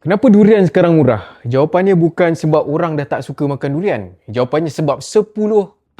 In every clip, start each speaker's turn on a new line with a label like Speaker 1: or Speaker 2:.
Speaker 1: Kenapa durian sekarang murah? Jawapannya bukan sebab orang dah tak suka makan durian. Jawapannya sebab 10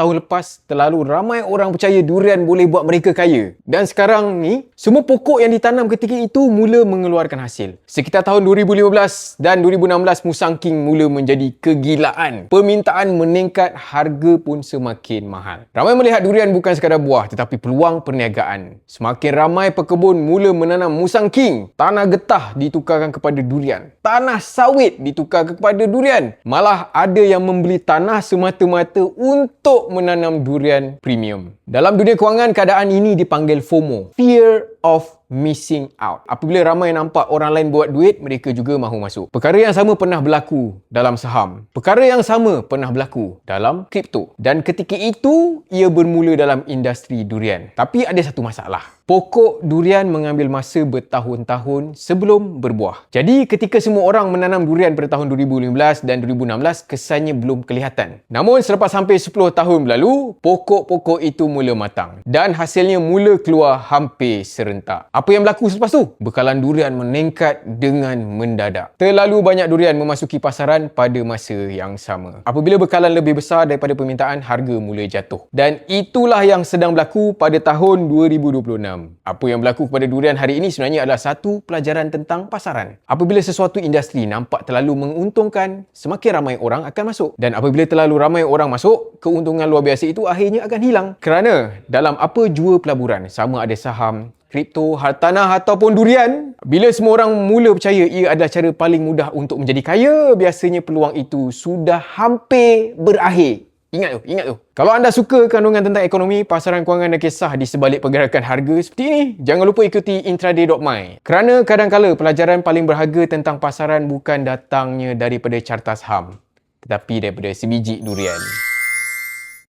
Speaker 1: tahun lepas terlalu ramai orang percaya durian boleh buat mereka kaya. Dan sekarang ni, semua pokok yang ditanam ketika itu mula mengeluarkan hasil. Sekitar tahun 2015 dan 2016, Musang King mula menjadi kegilaan. Permintaan meningkat, harga pun semakin mahal. Ramai melihat durian bukan sekadar buah tetapi peluang perniagaan. Semakin ramai pekebun mula menanam Musang King. Tanah getah ditukarkan kepada durian. Tanah sawit ditukarkan kepada durian. Malah ada yang membeli tanah semata-mata untuk menanam durian premium. Dalam dunia kewangan, keadaan ini dipanggil FOMO, Fear of Missing Out. Apabila ramai nampak orang lain buat duit, mereka juga mahu masuk. Perkara yang sama pernah berlaku dalam saham. Perkara yang sama pernah berlaku dalam kripto. Dan ketika itu, ia bermula dalam industri durian. Tapi ada satu masalah. Pokok durian mengambil masa bertahun-tahun sebelum berbuah. Jadi ketika semua orang menanam durian pada tahun 2015 dan 2016, kesannya belum kelihatan. Namun selepas hampir 10 tahun berlalu, pokok-pokok itu mula matang. Dan hasilnya mula keluar hampir serentak. Apa yang berlaku selepas tu? Bekalan durian meningkat dengan mendadak. Terlalu banyak durian memasuki pasaran pada masa yang sama. Apabila bekalan lebih besar daripada permintaan, harga mula jatuh. Dan itulah yang sedang berlaku pada tahun 2026. Apa yang berlaku kepada durian hari ini sebenarnya adalah satu pelajaran tentang pasaran. Apabila sesuatu industri nampak terlalu menguntungkan, semakin ramai orang akan masuk. Dan apabila terlalu ramai orang masuk, keuntungan luar biasa itu akhirnya akan hilang. Kerana dalam apa jua pelaburan, sama ada saham, kripto, hartanah ataupun durian, bila semua orang mula percaya ia adalah cara paling mudah untuk menjadi kaya, biasanya peluang itu sudah hampir berakhir. Ingat tu. Kalau anda suka kandungan tentang ekonomi, pasaran kewangan dan kisah di sebalik pergerakan harga seperti ini, jangan lupa ikuti intraday.my. Kerana kadang-kala pelajaran paling berharga tentang pasaran bukan datangnya daripada carta saham, tetapi daripada sebiji durian.